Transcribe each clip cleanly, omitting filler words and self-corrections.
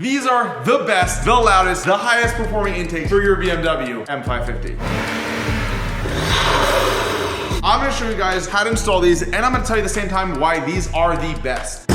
These are the best, the loudest, the highest performing intakes for your BMW M550. I'm gonna show you guys how to install these, and I'm gonna tell you at the same time why these are the best.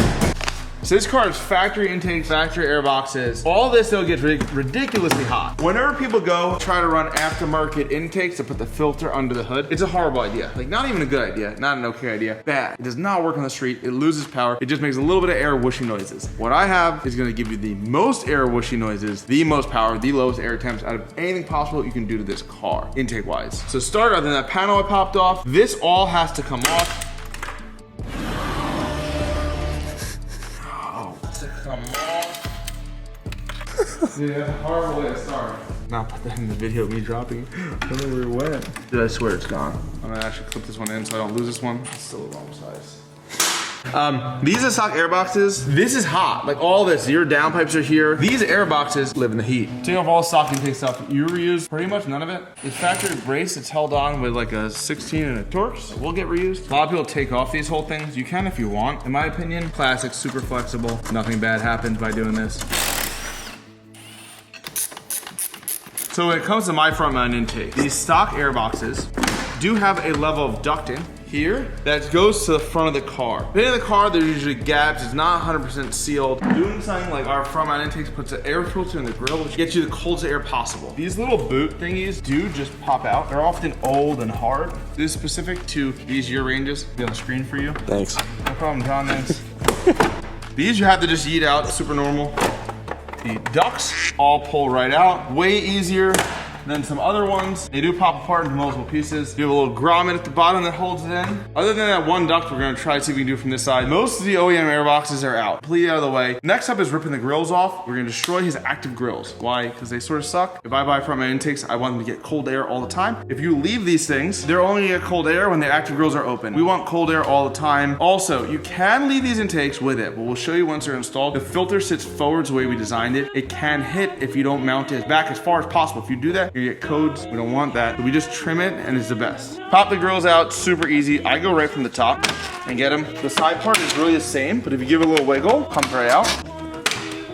So this car is factory intake, factory air boxes. All this though gets ridiculously hot. Whenever people go try to run aftermarket intakes to put the filter under the hood, it's a horrible idea. Like, not even a good idea, not an okay idea. Bad. It does not work on the street. It loses power. It just makes a little bit of air whooshing noises. What I have is gonna give you the most air whooshing noises, the most power, the lowest air temps out of anything possible you can do to this car, intake wise. So start other than that panel I popped off, this all has to come off. Come on. Dude, that's a horrible way to start. Not put that in the video of me dropping it. I don't know where it went. Dude, I swear it's gone. I'm gonna actually clip this one in so I don't lose this one. It's still the wrong size. These are stock air boxes. This is hot. Like all this, your downpipes are here. These air boxes live in the heat. Take off all the stock intake stuff. You reuse pretty much none of it. It's factory brace. It's held on with like a 16 and a Torx. So we'll get reused. A lot of people take off these whole things. You can if you want. In my opinion, plastic, super flexible. Nothing bad happens by doing this. So when it comes to my front mount intake, these stock air boxes do have a level of ducting here that goes to the front of the car. Depending on the car, there's usually gaps. It's not 100% sealed. Doing something like our front mount intakes puts an air filter in the grill, which gets you the coldest air possible. These little boot thingies do just pop out. They're often old and hard. This is specific to these year ranges. Be on the screen for you. Thanks. No problem, John. Thanks. These you have to just yeet out, super normal. The ducts all pull right out. Way easier than some other ones. They do pop apart into multiple pieces. You have a little grommet at the bottom that holds it in. Other than that one duct, we're gonna try to see if we can do from this side. Most of the OEM air boxes are out. Completely out of the way. Next up is ripping the grills off. We're gonna destroy his active grills. Why? Because they sort of suck. If I buy front mount intakes, I want them to get cold air all the time. If you leave these things, they're only gonna get cold air when the active grills are open. We want cold air all the time. Also, you can leave these intakes with it, but we'll show you once they're installed. The filter sits forwards the way we designed it. It can hit if you don't mount it back as far as possible. If you do that, you get codes. We don't want that. We just trim it and it's the best. Pop the grills out, super easy. I go right from the top and get them. The side part is really the same, but if you give it a little wiggle, comes right out.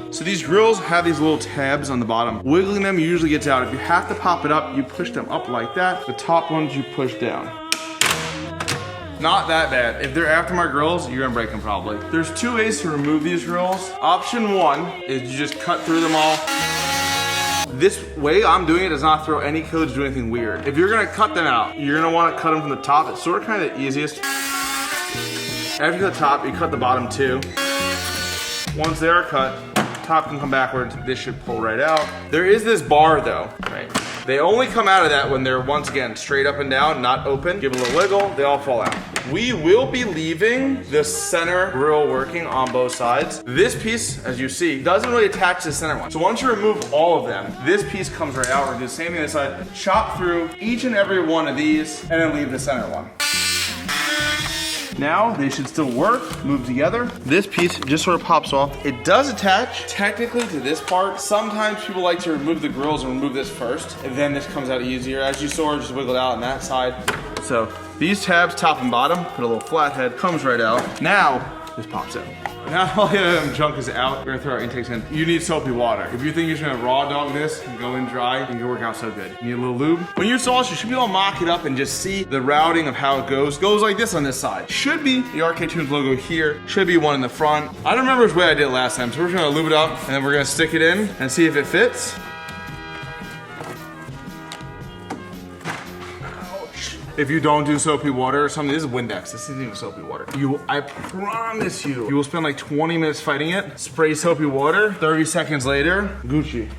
So these grills have these little tabs on the bottom. Wiggling them usually gets out. If you have to pop it up, you push them up like that. The top ones you push down. Not that bad. If they're aftermarket grills, you're gonna break them probably. There's two ways to remove these grills. Option one is you just cut through them all. This way I'm doing it does not throw any codes, do anything weird. If you're gonna cut them out, you're gonna wanna cut them from the top. It's sort of kind of the easiest. After you cut the top, you cut the bottom too. Once they're cut, top can come backwards. This should pull right out. There is this bar though, right? They only come out of that when they're, once again, straight up and down, not open. Give it a little wiggle, they all fall out. We will be leaving the center grill working on both sides. This piece, as you see, doesn't really attach to the center one. So once you remove all of them, this piece comes right out. We're gonna do the same thing on this side. Chop through each and every one of these, and then leave the center one. Now, they should still work, move together. This piece just sort of pops off. It does attach technically to this part. Sometimes people like to remove the grills and remove this first, and then this comes out easier. As you saw, it just wiggled out on that side. So these tabs, top and bottom, put a little flathead, comes right out. Now, this pops out. Now all the junk is out, we're gonna throw our intakes in. You need soapy water. If you think you're just gonna raw dog this and go in dry, it can work out so good. You need a little lube. When you install this, you should be able to mock it up and just see the routing of how it goes. Goes like this on this side. Should be the RKTUNES logo here. Should be one in the front. I don't remember which way I did it last time, so we're just gonna lube it up and then we're gonna stick it in and see if it fits. If you don't do soapy water or something, this is Windex. This isn't even soapy water. I promise you will spend like 20 minutes fighting it. Spray soapy water, 30 seconds later, Gucci.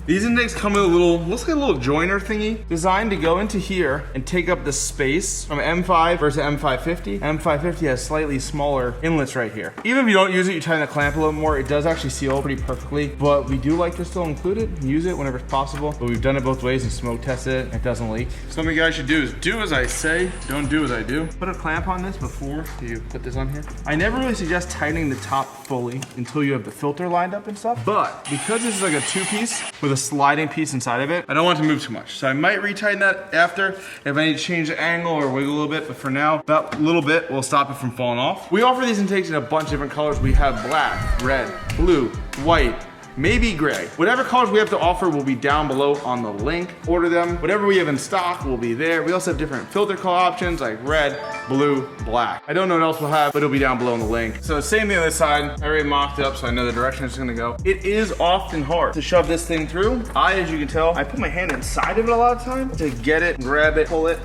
These intakes come with a little, looks like a little joiner thingy designed to go into here and take up the space from M5 versus M550. M550 has slightly smaller inlets right here. Even if you don't use it, you tighten the clamp a little more, it does actually seal pretty perfectly, but we do like to still include it and use it whenever it's possible. But we've done it both ways and smoke tested it. It doesn't leak. Something you guys should do is do as I say, don't do as I do. Put a clamp on this before you put this on here. I never really suggest tightening the top fully until you have the filter lined up and stuff, but because this is like a two-piece with with a sliding piece inside of it. I don't want it to move too much. So I might retighten that after if I need to change the angle or wiggle a little bit, but for now, that little bit will stop it from falling off. We offer these intakes in a bunch of different colors. We have black, red, blue, white, maybe gray. Whatever colors we have to offer will be down below on the link. Order them. Whatever we have in stock will be there. We also have different filter color options like red, blue, black. I don't know what else we'll have, but it'll be down below on the link. So same thing on this side. I already mocked it up so I know the direction it's gonna go. It is often hard to shove this thing through. As you can tell, I put my hand inside of it a lot of times to get it, grab it, pull it.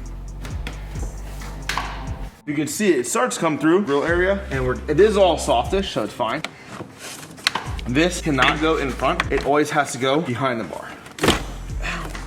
You can see it starts to come through real area, and it is all softish, so it's fine. This cannot go in front. It always has to go behind the bar.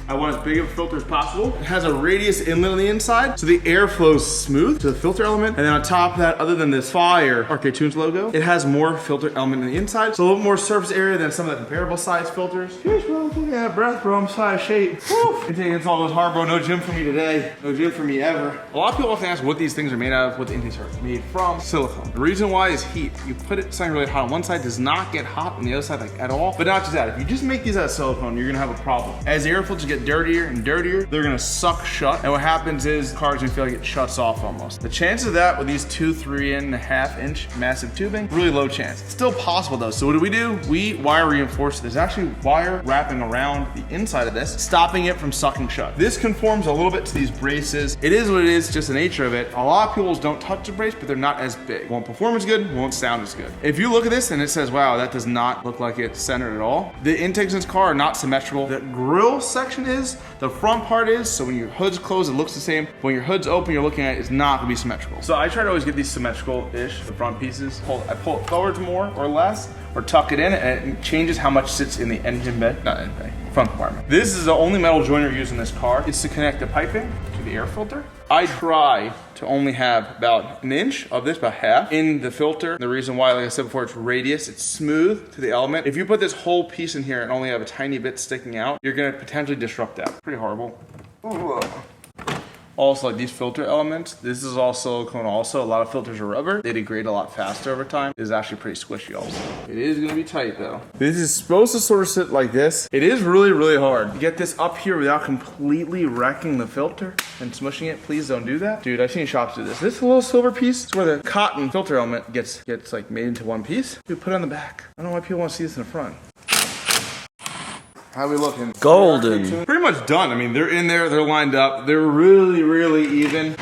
I want as big of a filter as possible. It has a radius inlet on the inside, so the air flows smooth to the filter element. And then on top of that, other than this fire RKTUNES logo, it has more filter element on the inside. So a little more surface area than some of the comparable size filters. Jeez, bro, I'm looking at breath, bro. I'm so out of shape. Whew. I think it's all this hard, bro. No gym for me today. No gym for me ever. A lot of people often ask what these things are made out of, what the intakes are made from. Silicone. The reason why is heat. You put it something really hot on one side, does not get hot on the other side like at all. But not just that. If you just make these out of silicone, you're gonna have a problem. As the air filters get dirtier and dirtier, they're gonna suck shut. And what happens is cars gonna feel like it shuts off almost. The chances of that with these 3.5 inch massive tubing, really low chance. It's still possible though. So what do? We wire reinforce. There's actually wire wrapping around the inside of this, stopping it from sucking shut. This conforms a little bit to these braces. It is what it is, just the nature of it. A lot of people don't touch the brace, but they're not as big. Won't perform as good, won't sound as good. If you look at this and it says, wow, that does not look like it's centered at all. The intakes in this car are not symmetrical. The grill section is, the front part is, so when your hood's closed, it looks the same. When your hood's open, you're looking at it, it's not gonna be symmetrical. So I try to always get these symmetrical-ish, the front pieces. I pull it forwards more or less, or tuck it in, and it changes how much sits in the engine bay, not engine bay, front compartment. This is the only metal joiner used in this car. It's to connect the piping to the air filter. I try to only have about an inch of this, about half, in the filter. The reason why, like I said before, it's radius, it's smooth to the element. If you put this whole piece in here and only have a tiny bit sticking out, you're gonna potentially disrupt that. Pretty horrible. Ooh. Also, like these filter elements, this is all silicone also. A lot of filters are rubber. They degrade a lot faster over time. It is actually pretty squishy also. It is gonna be tight though. This is supposed to sort of sit like this. It is really, really hard to get this up here without completely wrecking the filter and smushing it. Please don't do that. Dude, I've seen shops do this. This little silver piece is where the cotton filter element gets like made into one piece. Dude, put it on the back. I don't know why people want to see this in the front. How are we looking? Golden. Pretty much done. I mean, they're in there, they're lined up. They're really, really even.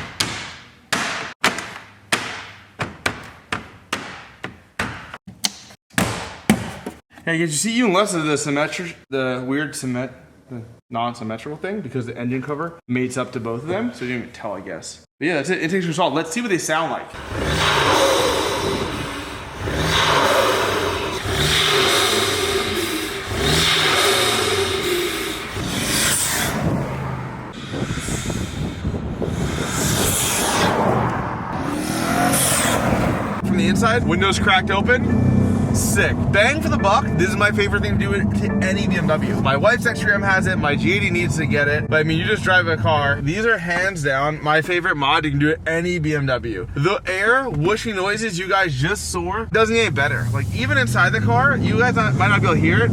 Hey, did you see even less of the weird the non-symmetrical thing because the engine cover mates up to both of them, so you didn't even tell, I guess. But yeah, that's it. Intakes are installed. Let's see what they sound like. The inside, windows cracked open, sick. Bang for the buck. This is my favorite thing to do to any BMW. My wife's X-Ram has it, my G80 needs to get it, but I mean, you just drive a car. These are hands down my favorite mod. You can do it any BMW. The air whooshing noises you guys just saw doesn't get any better. Like even inside the car, you guys might not be able to hear it.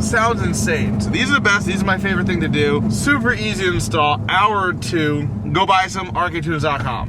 Sounds insane. So these are the best. These are my favorite thing to do. Super easy to install, hour or two. Go buy some, RKTUNES.com.